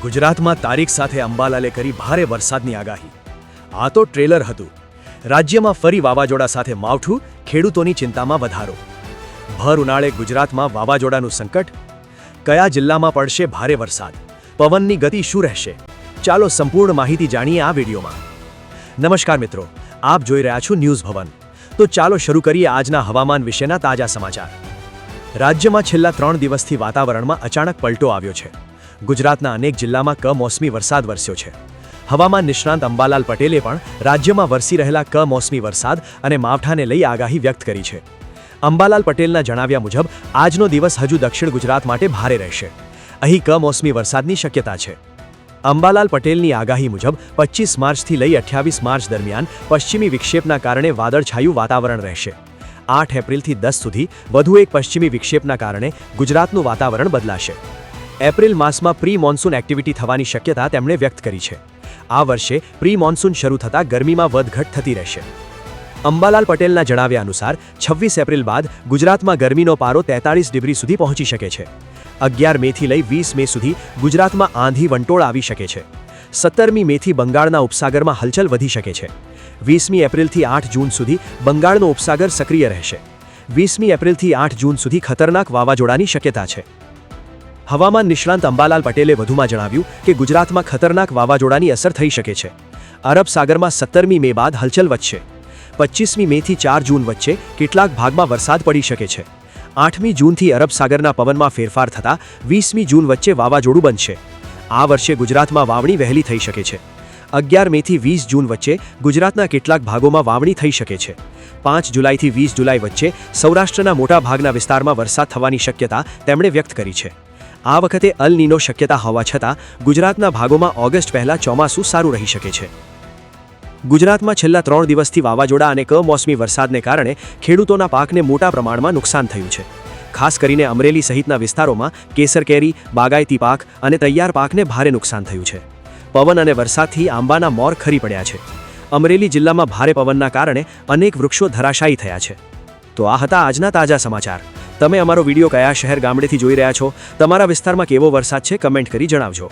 ગુજરાતમાં તારીખ સાથે અંબાલાલે કરી ભારે વરસાદની આગાહી। આ તો ટ્રેલર હતું। રાજ્યમાં ફરી વાવાઝોડા સાથે માવઠું, ખેડૂતોની ચિંતામાં વધારો। ભર ઉનાળે ગુજરાતમાં વાવાઝોડાનું સંકટ। કયા જિલ્લામાં પડશે ભારે વરસાદ? પવનની ગતિ શું રહેશે? ચાલો સંપૂર્ણ માહિતી જાણીએ આ વિડીયોમાં। નમસ્કાર મિત્રો, આપ જોઈ રહ્યા છો ન્યૂઝ ભવન। તો ચાલો શરૂ કરીએ આજના હવામાન વિશેના તાજા સમાચાર। રાજ્યમાં છેલ્લા 3 દિવસથી વાતાવરણમાં અચાનક પલટો આવ્યો છે। ગુજરાતના અનેક જિલ્લામાં કમોસમી વરસાદ વરસ્યો છે। હવામાન નિષ્ણાંત અંબાલાલ પટેલે પણ રાજ્યમાં વરસી રહેલા કમોસમી વરસાદ અને માવઠાને લઈ આગાહી વ્યક્ત કરી છે। અંબાલાલ પટેલના જણાવ્યા મુજબ આજનો દિવસ હજુ દક્ષિણ ગુજરાત માટે ભારે રહેશે। અહીં કમોસમી વરસાદની શક્યતા છે। અંબાલાલ પટેલની આગાહી મુજબ 25 માર્ચથી લઈ 28 માર્ચ દરમિયાન પશ્ચિમી વિક્ષેપના કારણે વાદળછાયું વાતાવરણ રહેશે। 8 એપ્રિલથી 10 સુધી વધુ એક પશ્ચિમી વિક્ષેપના કારણે ગુજરાતનું વાતાવરણ બદલાશે। એપ્રિલ માસમાં પ્રી મોન્સૂન એક્ટિવિટી થવાની શક્યતા તેમણે વ્યક્ત કરી છે। આ વર્ષે પ્રી મોન્સૂન શરૂ થતાં ગરમીમાં વધઘટ થતી રહેશે। અંબાલાલ પટેલના જણાવ્યા અનુસાર 26 એપ્રિલ બાદ ગુજરાતમાં ગરમીનો પારો 43 ડિગ્રી સુધી પહોંચી શકે છે। 11 મેથી લઈ 20 મે સુધી ગુજરાતમાં આંધી વંટોળ આવી શકે છે। 17મી મેથી બંગાળના ઉપસાગરમાં હલચલ વધી શકે છે। 20મી એપ્રિલથી 8 જૂન સુધી બંગાળનો ઉપસાગર સક્રિય રહેશે। 20મી એપ્રિલથી 8 જૂન સુધી ખતરનાક વાવાઝોડાની શક્યતા છે। હવામાન નિષ્ણાંત અંબાલાલ પટેલે વધુમાં જણાવ્યું કે ગુજરાતમાં ખતરનાક વાવાઝોડાની અસર થઈ શકે છે। અરબ સાગરમાં 17મી મે બાદ હલચલ વધશે। 25મી મેથી 4 જૂન વચ્ચે કેટલાક ભાગમાં વરસાદ પડી શકે છે। 8મી જૂનથી અરબ સાગરના પવનમાં ફેરફાર થતાં 20મી જૂન વચ્ચે વાવાઝોડું બનશે। આ વર્ષે ગુજરાતમાં વાવણી વહેલી થઈ શકે છે। 11 મેથી 20 જૂન વચ્ચે ગુજરાતના કેટલાક ભાગોમાં વાવણી થઈ શકે છે। 5 જુલાઈથી 20 જુલાઈ વચ્ચે સૌરાષ્ટ્રના મોટા ભાગના વિસ્તારમાં વરસાદ થવાની શક્યતા તેમણે વ્યક્ત કરી છે। આ વખતે અલ નીનો શક્યતા હોવા છતાં ગુજરાતના ભાગોમાં ઓગસ્ટ પહેલા ચોમાસું સારું રહી શકે છે। ગુજરાતમાં છેલ્લા 3 દિવસથી વાવાઝોડા અને કમોસમી વરસાદને કારણે ખેડૂતોના પાકને મોટા પ્રમાણમાં નુકસાન થયું છે। ખાસ કરીને અમરેલી સહિતના વિસ્તારોમાં કેસર કેરી, બાગાયતી પાક અને તૈયાર પાકને ભારે નુકસાન થયું છે। પવન અને વરસાદથી આંબાના મોર ખરી પડ્યા છે। અમરેલી જિલ્લામાં ભારે પવનના કારણે અનેક વૃક્ષો ધરાશાયી થયા છે। તો આ હતા આજના તાજા સમાચાર। તમે અમારો વિડીયો કયા શહેર ગામડેથી જોઈ રહ્યા છો? તમારા વિસ્તારમાં કેવો વરસાદ છે? કમેન્ટ કરી જણાવજો।